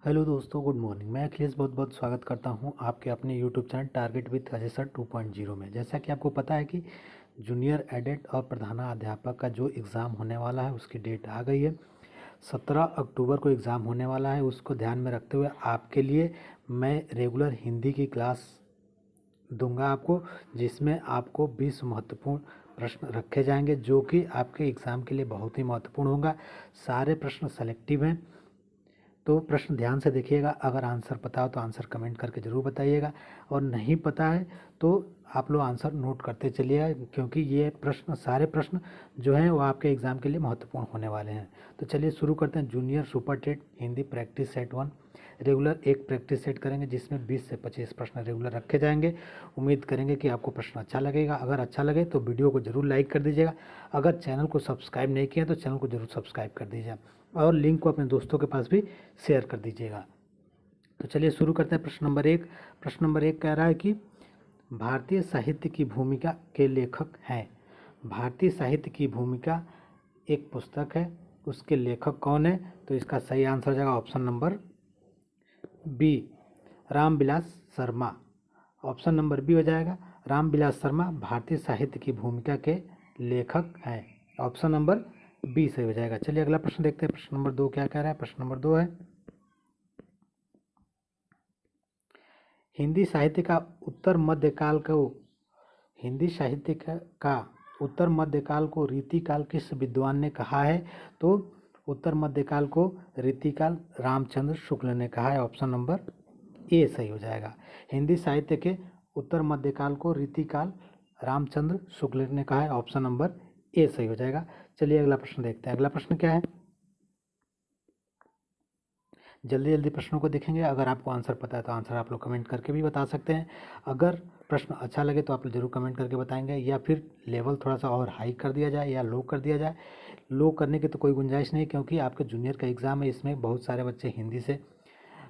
Hello दोस्तों, good morning. मैं अखिलेश बहुत बहुत स्वागत करता हूं आपके अपने YouTube channel target with Ajay sir 2.0 में। जैसा कि आपको पता है कि जूनियर एडेट और प्रधानाध्यापक का जो एग्ज़ाम होने वाला है उसकी डेट आ गई है। 17 अक्टूबर को एग्ज़ाम होने वाला है। उसको ध्यान में रखते हुए आपके लिए मैं रेगुलर हिंदी की क्लास दूंगा आपको, जिसमें आपको 20 महत्वपूर्ण प्रश्न रखे जाएंगे जो कि आपके एग्ज़ाम के लिए बहुत ही महत्वपूर्ण होगा। सारे प्रश्न सेलेक्टिव हैं, तो प्रश्न ध्यान से देखिएगा। अगर आंसर पता हो तो आंसर कमेंट करके ज़रूर बताइएगा, और नहीं पता है तो आप लोग आंसर नोट करते चलिएगा, क्योंकि ये प्रश्न सारे प्रश्न जो हैं वो आपके एग्ज़ाम के लिए महत्वपूर्ण होने वाले हैं। तो चलिए शुरू करते हैं। Junior super TET Hindi practice set 1 regular एक प्रैक्टिस सेट करेंगे, जिसमें 20 से 25 प्रश्न रेगुलर रखे जाएंगे। उम्मीद करेंगे कि आपको प्रश्न अच्छा लगेगा। अगर अच्छा लगे तो वीडियो को ज़रूर लाइक कर दीजिएगा। अगर चैनल को सब्सक्राइब नहीं किया तो चैनल को ज़रूर सब्सक्राइब कर दीजिएगा, और लिंक को अपने दोस्तों के पास भी शेयर कर दीजिएगा। तो चलिए शुरू करते हैं। प्रश्न नंबर 1। प्रश्न नंबर 1 कह रहा है कि भारतीय साहित्य की भूमिका के लेखक हैं। भारतीय साहित्य की भूमिका एक पुस्तक है, उसके लेखक कौन है? तो इसका सही आंसर हो जाएगा option number B, Ramvilas Sharma. Option number B हो जाएगा, रामविलास शर्मा भारतीय साहित्य की भूमिका के लेखक हैं। ऑप्शन नंबर बी सही हो जाएगा। चलिए अगला प्रश्न देखते हैं। प्रश्न नंबर 2 क्या कह रहा है? प्रश्न नंबर 2 है, हिंदी साहित्य का उत्तर मध्यकाल को हिंदी साहित्य का उत्तर मध्यकाल को रीतिकाल किस विद्वान ने कहा है? तो उत्तर मध्यकाल को रीतिकाल रामचंद्र शुक्ल ने कहा है। ऑप्शन नंबर ए सही हो जाएगा। हिंदी साहित्य के उत्तर मध्यकाल को रीतिकाल रामचंद्र शुक्ल ने कहा है। ऑप्शन नंबर ए सही हो जाएगा। चलिए अगला प्रश्न देखते हैं। अगला प्रश्न क्या है? जल्दी जल्दी प्रश्नों को देखेंगे। अगर आपको आंसर पता है तो आंसर आप लोग कमेंट करके भी बता सकते हैं। अगर प्रश्न अच्छा लगे तो आप लोग जरूर कमेंट करके बताएंगे, या फिर लेवल थोड़ा सा और हाई कर दिया जाए या लो कर दिया जाए। लो करने की तो कोई गुंजाइश नहीं, क्योंकि आपके जूनियर का एग्ज़ाम है, इसमें बहुत सारे बच्चे हिंदी से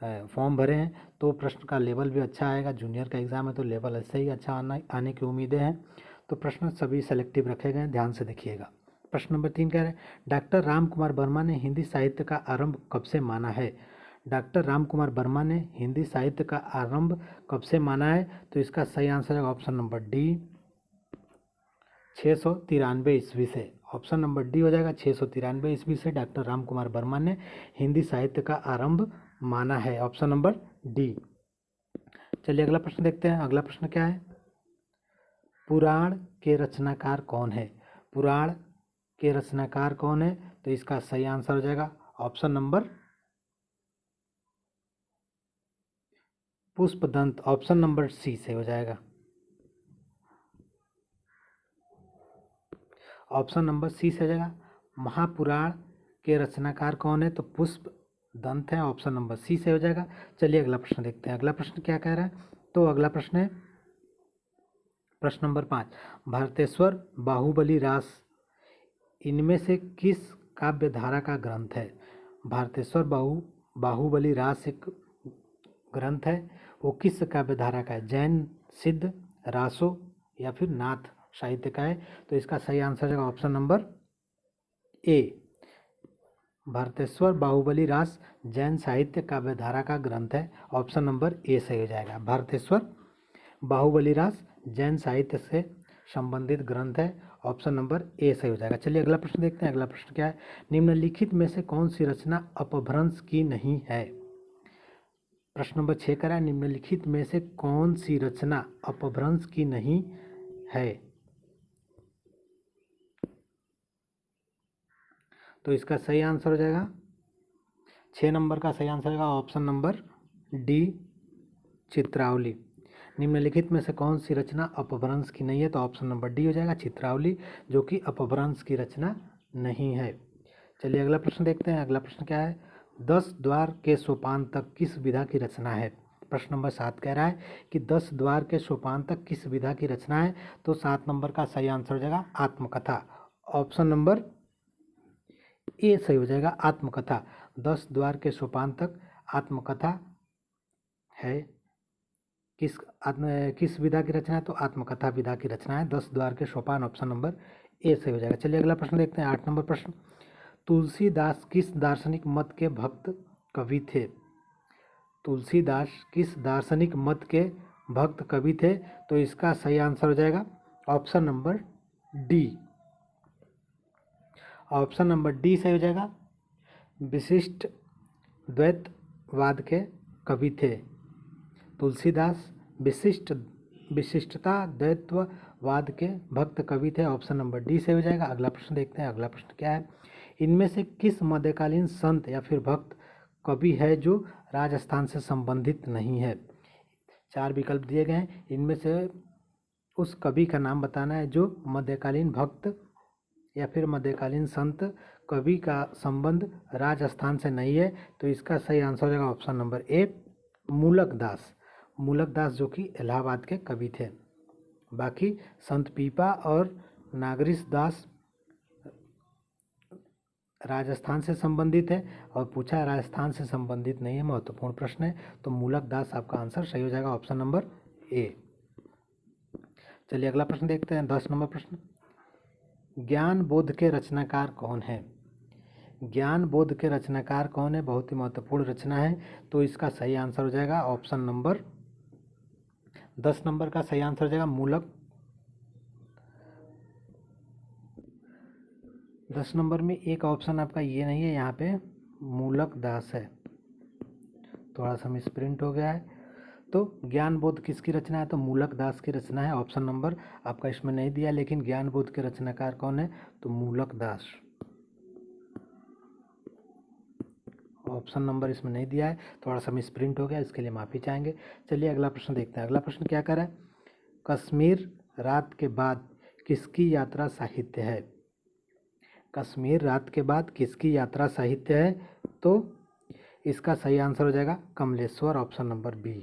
फॉर्म भरे हैं, तो प्रश्न का लेवल भी अच्छा आएगा। जूनियर का एग्ज़ाम है तो लेवल ऐसे ही अच्छा आने की उम्मीदें हैं। तो प्रश्न सभी सेलेक्टिव रखे गए हैं, ध्यान से देखिएगा। प्रश्न नंबर 3 कह रहे हैं, डॉक्टर राम कुमार वर्मा ने हिंदी साहित्य का आरंभ कब से माना है? डॉक्टर राम कुमार वर्मा ने हिंदी साहित्य का आरंभ कब से माना है? तो इसका सही आंसर है ऑप्शन नंबर डी, 693 ईस्वी से। ऑप्शन नंबर डी हो जाएगा, 693 ईस्वी से डॉक्टर राम कुमार वर्मा ने हिंदी साहित्य का आरंभ माना है। Option number D. चलिए अगला प्रश्न देखते हैं। अगला प्रश्न क्या है? पुराण के रचनाकार कौन है? पुराण के रचनाकार कौन है? तो इसका सही आंसर हो जाएगा option number Pushpadant. Option number C से हो जाएगा। ऑप्शन नंबर सी से हो जाएगा। महापुराण के रचनाकार कौन है? तो पुष्प दंत है। ऑप्शन नंबर सी से हो जाएगा। चलिए अगला प्रश्न देखते हैं। अगला प्रश्न क्या कह रहा है? तो अगला प्रश्न है प्रश्न नंबर 5, भारतेश्वर, बाहुबली, रास, इनमें से किस काव्य धारा का ग्रंथ है? भारतेश्वर, बाहुबली, रास एक ग्रंथ है, वो किस काव्य धारा का है? जैन, सिद्ध, रासो या फिर नाथ साहित्य का है। तो इसका सही आंसर है option number A, Bharateshwar, Bahubali, Ras जैन साहित्य काव्य धारा का ग्रंथ है। ऑप्शन नंबर ए सही हो जाएगा। भारतेश्वर, बाहुबली, रास जैन साहित्य से संबंधित ग्रंथ है। ऑप्शन नंबर ए सही हो जाएगा। चलिए अगला प्रश्न देखते हैं। अगला प्रश्न क्या है? निम्नलिखित में से कौन सी रचना अपभ्रंश की नहीं है? प्रश्न नंबर 6 करा, निम्नलिखित में से कौन सी रचना अपभ्रंश की नहीं है? तो इसका सही आंसर हो जाएगा, 6 नंबर का सही आंसर होगा ऑप्शन नंबर डी, चित्रावली। निम्नलिखित में से कौन सी रचना अपभ्रंश की नहीं है? तो ऑप्शन नंबर डी हो जाएगा, चित्रावली, जो कि अपभ्रंश की रचना नहीं है। चलिए अगला प्रश्न देखते हैं। अगला प्रश्न क्या है? 10 द्वार के सोपान तक किस विधा की रचना है? प्रश्न नंबर 7 कह रहा है कि 10 द्वार के सोपान तक किस विधा की रचना है? तो 7 नंबर का सही आंसर हो जाएगा आत्मकथा। ऑप्शन नंबर ए सही हो जाएगा, आत्मकथा। 10 द्वार के सोपान तक आत्मकथा है। किस विधा की रचना है? तो आत्मकथा विधा की रचना है। 10 द्वार के सोपान, ऑप्शन नंबर ए सही हो जाएगा। चलिए अगला प्रश्न देखते हैं। 8 नंबर प्रश्न, तुलसीदास किस दार्शनिक मत के भक्त कवि थे? तुलसीदास किस दार्शनिक मत के भक्त कवि थे? तो इसका सही आंसर हो जाएगा option number D. Option number D सही हो जाएगा। विशिष्ट द्वैतवाद के कवि थे तुलसीदास। विशिष्टता द्वैतवाद के भक्त कवि थे। ऑप्शन नंबर डी सही हो जाएगा। अगला प्रश्न देखते हैं। अगला प्रश्न क्या है? इनमें से किस मध्यकालीन संत या फिर भक्त कवि है जो राजस्थान से संबंधित नहीं है? 4 विकल्प दिए गए हैं, इनमें से उस कवि का नाम बताना है जो मध्यकालीन भक्त या फिर मध्यकालीन संत कवि का संबंध राजस्थान से नहीं है। तो इसका सही आंसर हो जाएगा ऑप्शन नंबर ए, मूलक दास। मूलक दास जो कि इलाहाबाद के कवि थे। बाकी संत पीपा और नागरिस दास राजस्थान से संबंधित है, और पूछा है राजस्थान से संबंधित नहीं है, महत्वपूर्ण प्रश्न है। तो मूलक दास आपका आंसर सही हो जाएगा ऑप्शन नंबर ए। चलिए अगला प्रश्न देखते हैं। 10 नंबर प्रश्न, ज्ञान बोध के रचनाकार कौन है? ज्ञान बोध के रचनाकार कौन है? बहुत ही महत्वपूर्ण रचना है। तो इसका सही आंसर हो जाएगा ऑप्शन नंबर 10 नंबर का सही आंसर हो जाएगा मूलक। 10 नंबर में एक ऑप्शन आपका ये नहीं है, यहाँ पे मूलक दास है, थोड़ा सा मिसप्रिंट हो गया है। तो ज्ञान बोध किसकी रचना है? तो मूलक दास की रचना है। ऑप्शन नंबर आपका इसमें नहीं दिया, लेकिन ज्ञान बोध के रचनाकार कौन है? तो मूलक दास। ऑप्शन नंबर इसमें नहीं दिया है, थोड़ा सा मिसप्रिंट हो गया, इसके लिए माफ़ी चाहेंगे। चलिए अगला प्रश्न देखते हैं। अगला प्रश्न क्या कर रहा है? कश्मीर रात के बाद किसकी यात्रा साहित्य है? कश्मीर रात के बाद किसकी यात्रा साहित्य है? तो इसका सही आंसर हो जाएगा कमलेश्वर, ऑप्शन नंबर बी।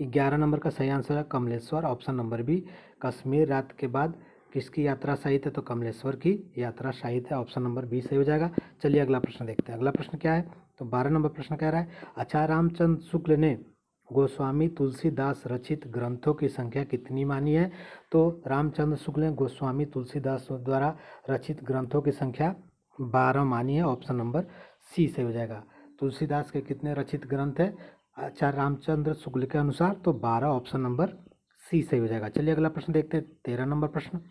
11 नंबर का सही आंसर है Kamleshwar, option number B. Kashmir रात के बाद किसकी यात्रा साहित्य है? तो कमलेश्वर की यात्रा साहित्य है, ऑप्शन नंबर बी सही हो जाएगा। चलिए अगला प्रश्न देखते हैं। अगला प्रश्न क्या है? तो 12 नंबर प्रश्न कह रहा है, आचार्य रामचंद्र शुक्ल ने गोस्वामी तुलसीदास रचित ग्रंथों की संख्या कितनी मानी है? तो रामचंद्र शुक्ल ने गोस्वामी तुलसीदास द्वारा रचित ग्रंथों की संख्या 12 मानी है, ऑप्शन नंबर सी सही हो जाएगा। तुलसीदास के कितने रचित ग्रंथ है आचार्य रामचंद्र शुक्ल के अनुसार? तो 12, ऑप्शन नंबर सी सही हो जाएगा। चलिए अगला प्रश्न देखते हैं। 13 नंबर प्रश्न,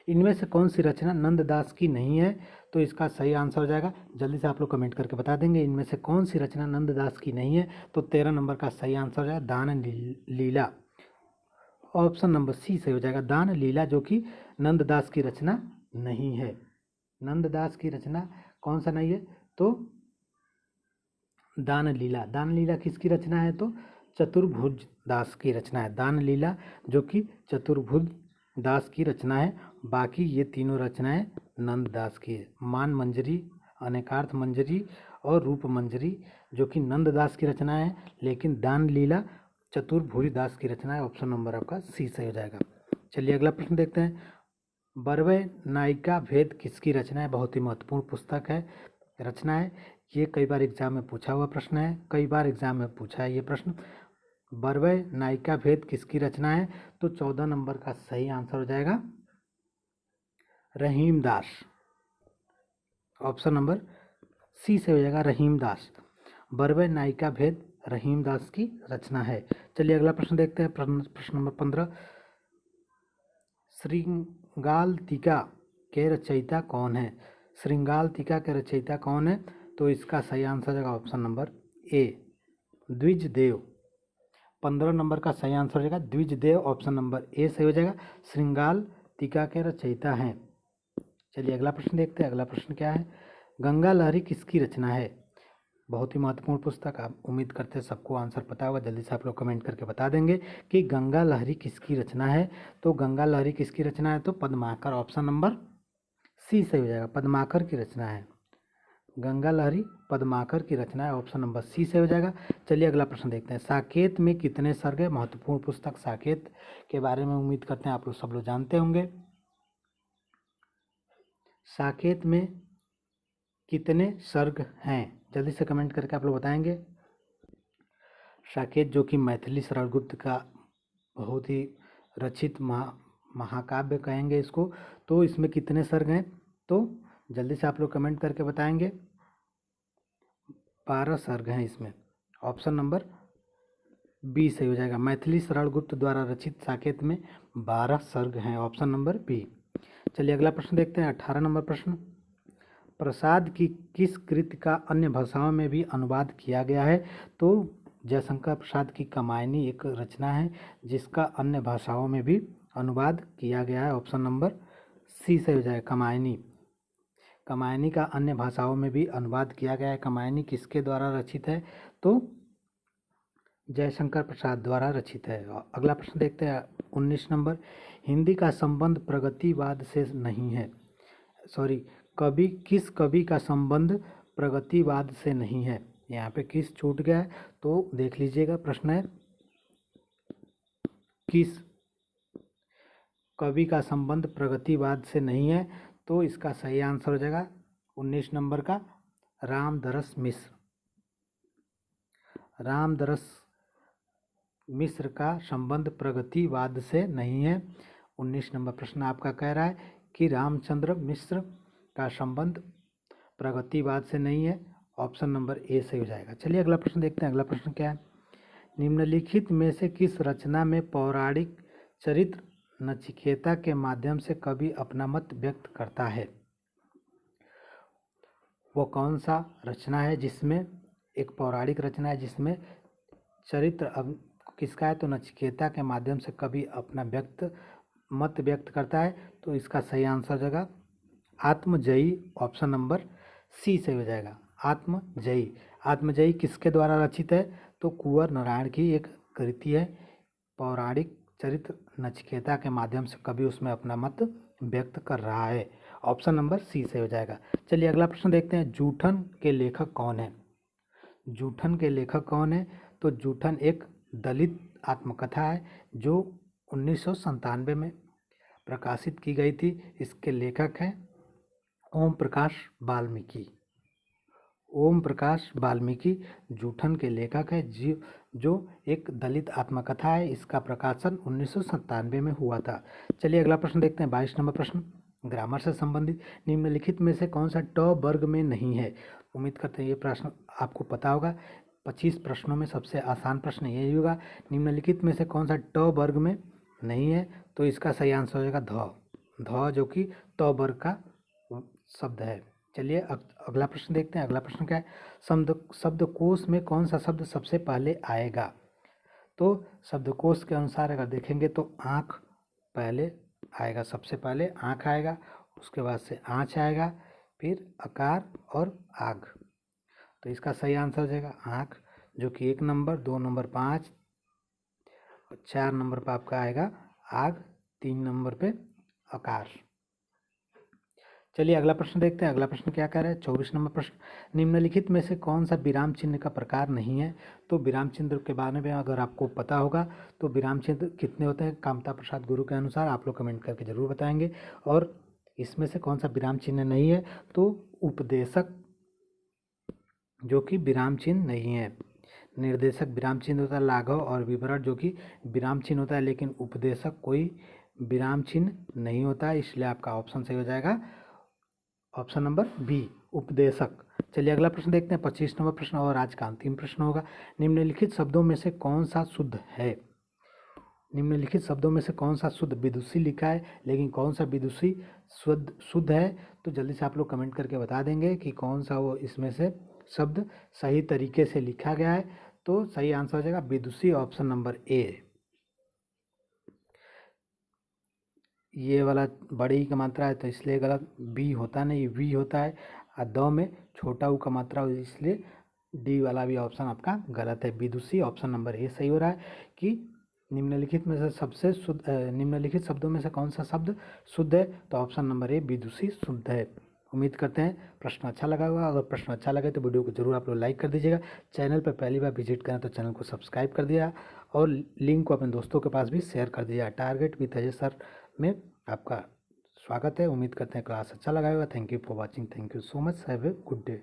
इनमें से कौन सी रचना नंददास की नहीं है? तो इसका सही आंसर हो जाएगा, जल्दी से आप लोग कमेंट करके बता देंगे, इनमें से कौन सी रचना नंददास की नहीं है? तो 13 नंबर का सही आंसर हो जाएगा दान लीला, ऑप्शन नंबर सी सही हो जाएगा। दान लीला जो कि नंददास की रचना नहीं है। नंददास की रचना कौन सा नहीं है? तो दान लीला। दान लीला किसकी रचना है? तो चतुर्भुज दास की रचना है। दान लीला जो कि चतुर्भुज दास की रचना है। बाकी ये तीनों रचनाएं नंददास की है। मान मंजरी, अनेकार्थ मंजरी और रूप मंजरी जो कि नंददास की रचना है, लेकिन दान लीला चतुर्भुज दास की रचना है, ऑप्शन नंबर आपका सी सही हो जाएगा। चलिए अगला प्रश्न देखते हैं। बरवे नायिका भेद किसकी रचना है? बहुत ही महत्वपूर्ण पुस्तक है, रचना है। ये कई बार एग्जाम में पूछा हुआ प्रश्न है, कई बार एग्जाम में पूछा है ये प्रश्न। बरवे नायिका भेद किसकी रचना है? तो 14 नंबर का सही आंसर हो जाएगा रहीमदास, ऑप्शन नंबर सी से हो जाएगा रहीमदास। बरवे नायिका भेद रहीमदास की रचना है। चलिए अगला प्रश्न देखते हैं। प्रश्न नंबर 15, श्रृंगाल टीका के रचयिता कौन है? श्रृंगाल टीका के रचयिता कौन है? तो इसका सही आंसर हो जाएगा ऑप्शन नंबर ए, द्विजदेव। 15 नंबर का सही आंसर हो जाएगा द्विजदेव, ऑप्शन नंबर ए सही हो जाएगा। श्रृंगाल टीका के रचयिता हैं। चलिए अगला प्रश्न देखते हैं। अगला प्रश्न क्या है? गंगा लहरी किसकी रचना है? बहुत ही महत्वपूर्ण पुस्तक, आप उम्मीद करते हैं सबको आंसर पता होगा, जल्दी से आप लोग कमेंट करके बता देंगे कि गंगा लहरी किसकी रचना है। तो गंगा लहरी किसकी रचना है? तो पद्माकर, ऑप्शन नंबर सी सही हो जाएगा। पद्माकर की रचना है। गंगा लहरी पद्माकर की रचना है, ऑप्शन नंबर सी से हो जाएगा। चलिए अगला प्रश्न देखते हैं। साकेत में कितने सर्ग है? महत्वपूर्ण पुस्तक साकेत के बारे में उम्मीद करते हैं आप लोग सब लोग जानते होंगे। साकेत में कितने सर्ग हैं? जल्दी से कमेंट करके आप लोग बताएंगे। साकेत जो कि मैथिली शरणागुप्त का बहुत ही रचित महाकाव्य कहेंगे इसको। तो इसमें कितने सर्ग हैं? तो जल्दी से आप लोग कमेंट करके बताएंगे। 12 सर्ग हैं इसमें। ऑप्शन नंबर बी सही हो जाएगा। मैथिली शरण गुप्त द्वारा रचित साकेत में 12 सर्ग हैं। Option number B. चलिए अगला प्रश्न देखते हैं, 18 नंबर प्रश्न। प्रसाद की किस कृति का अन्य भाषाओं में भी अनुवाद किया गया है? तो जयशंकर प्रसाद की कामायनी एक रचना है जिसका अन्य भाषाओं में भी अनुवाद किया गया है। ऑप्शन नंबर सी सही हो जाएगा, कामायनी। कामायनी का अन्य भाषाओं में भी अनुवाद किया गया है। कामायनी किसके द्वारा रचित है? तो जयशंकर प्रसाद द्वारा रचित है। अगला प्रश्न देखते हैं, 19 नंबर। हिंदी का संबंध प्रगतिवाद से नहीं है, किस कवि का संबंध प्रगतिवाद से नहीं है? यहाँ पे किस छूट गया है तो देख लीजिएगा। प्रश्न है किस कवि का संबंध प्रगतिवाद से नहीं है? तो इसका सही आंसर हो जाएगा 19 नंबर का रामदरस मिश्र। रामदरस मिश्र का संबंध प्रगतिवाद से नहीं है। 19 नंबर प्रश्न आपका कह रहा है कि रामचंद्र मिश्र का संबंध प्रगतिवाद से नहीं है। ऑप्शन नंबर ए सही हो जाएगा। चलिए अगला प्रश्न देखते हैं। अगला प्रश्न क्या है, निम्नलिखित में से किस रचना में पौराणिक चरित्र नचिकेता के माध्यम से कवि अपना मत व्यक्त करता है? वो कौन सा रचना है जिसमें एक पौराणिक रचना है जिसमें चरित्र अब किसका है? तो नचिकेता के माध्यम से कवि अपना मत व्यक्त करता है। तो इसका सही आंसर हो जाएगा आत्मजयी। ऑप्शन नंबर सी सही हो जाएगा, आत्मजयी। आत्मजयी किसके द्वारा रचित है? तो कुंवर नारायण की एक कृति है। पौराणिक चरित्र नचिकेता के माध्यम से कवि उसमें अपना मत व्यक्त कर रहा है। ऑप्शन नंबर सी सही हो जाएगा। चलिए अगला प्रश्न देखते हैं, जूठन के लेखक कौन है? जूठन के लेखक कौन है? तो जूठन एक दलित आत्मकथा है जो 1997 में प्रकाशित की गई थी। इसके लेखक हैं ओम प्रकाश वाल्मीकि। ओम प्रकाश वाल्मीकि जूठन के लेखक है जो एक दलित आत्मकथा है। इसका प्रकाशन 1997 में हुआ था। चलिए अगला प्रश्न देखते हैं, 22 नंबर प्रश्न, ग्रामर से संबंधित। निम्नलिखित में से कौन सा ट वर्ग में नहीं है? उम्मीद करते हैं ये प्रश्न आपको पता होगा। 25 प्रश्नों में सबसे आसान प्रश्न यही होगा। निम्नलिखित में से कौन सा ट वर्ग में नहीं है? तो इसका सही आंसर हो जाएगा ध, जो कि त वर्ग का शब्द है। चलिए अगला प्रश्न देखते हैं। अगला प्रश्न क्या है, शब्दकोश में कौन सा शब्द सबसे पहले आएगा? तो शब्दकोश के अनुसार अगर देखेंगे तो आँख पहले आएगा, सबसे पहले आँख आएगा, उसके बाद से आँच आएगा, फिर आकार और आग। तो इसका सही आंसर हो जाएगा आँख, जो कि 1 नंबर, 2 नंबर 5, 4 नंबर पर आपका आएगा आग, 3 नंबर पे आकार। चलिए अगला प्रश्न देखते हैं। अगला प्रश्न क्या कह रहा है, 24 नंबर प्रश्न, निम्नलिखित में से कौन सा विराम चिन्ह का प्रकार नहीं है? तो विराम चिन्ह के बारे में अगर आपको पता होगा तो विराम चिन्ह कितने होते हैं कामता प्रसाद गुरु के अनुसार, आप लोग कमेंट करके जरूर बताएंगे। और इसमें से कौन सा विराम चिन्ह नहीं है? तो उपदेशक, जो कि विराम चिन्ह नहीं है। निर्देशक विराम चिन्ह होता है, लाघव और विवरण जो कि विराम चिन्ह होता है, लेकिन उपदेशक कोई विराम चिन्ह नहीं होता है। इसलिए आपका ऑप्शन सही हो जाएगा ऑप्शन नंबर बी, उपदेशक। चलिए अगला प्रश्न देखते हैं, 25 नंबर प्रश्न और आज का अंतिम प्रश्न होगा। निम्नलिखित शब्दों में से कौन सा शुद्ध है? निम्नलिखित शब्दों में से कौन सा शुद्ध? विदुषी लिखा है, लेकिन कौन सा विदुषी शुद्ध है? तो जल्दी से आप लोग कमेंट करके बता देंगे कि कौन सा वो इसमें से शब्द सही तरीके से लिखा गया है। तो सही आंसर हो जाएगा विदुषी, ऑप्शन नंबर ए। ये वाला बड़ी ई का मात्रा है तो इसलिए गलत, बी होता नहीं, वी होता है, और द में छोटा ऊ का मात्रा हो, इसलिए डी वाला भी ऑप्शन आपका गलत है। विदुषी, ऑप्शन नंबर ए सही हो रहा है कि निम्नलिखित में से सबसे शुद्ध, निम्नलिखित शब्दों में से कौन सा शब्द शुद्ध है? तो ऑप्शन नंबर ए, विदुषी शुद्ध है। उम्मीद करते हैं प्रश्न अच्छा लगा होगा। अगर प्रश्न अच्छा लगे तो वीडियो को जरूर आप लोग लाइक कर दीजिएगा। चैनल पर पहली बार विजिट करें तो चैनल को सब्सक्राइब कर दिया और लिंक को अपने दोस्तों के पास भी शेयर कर दीजिएगा। टारगेट विद अजय सर में आपका स्वागत है। उम्मीद करते हैं क्लास अच्छा लगा होगा। Thank you for watching, thank you so much, have a good day.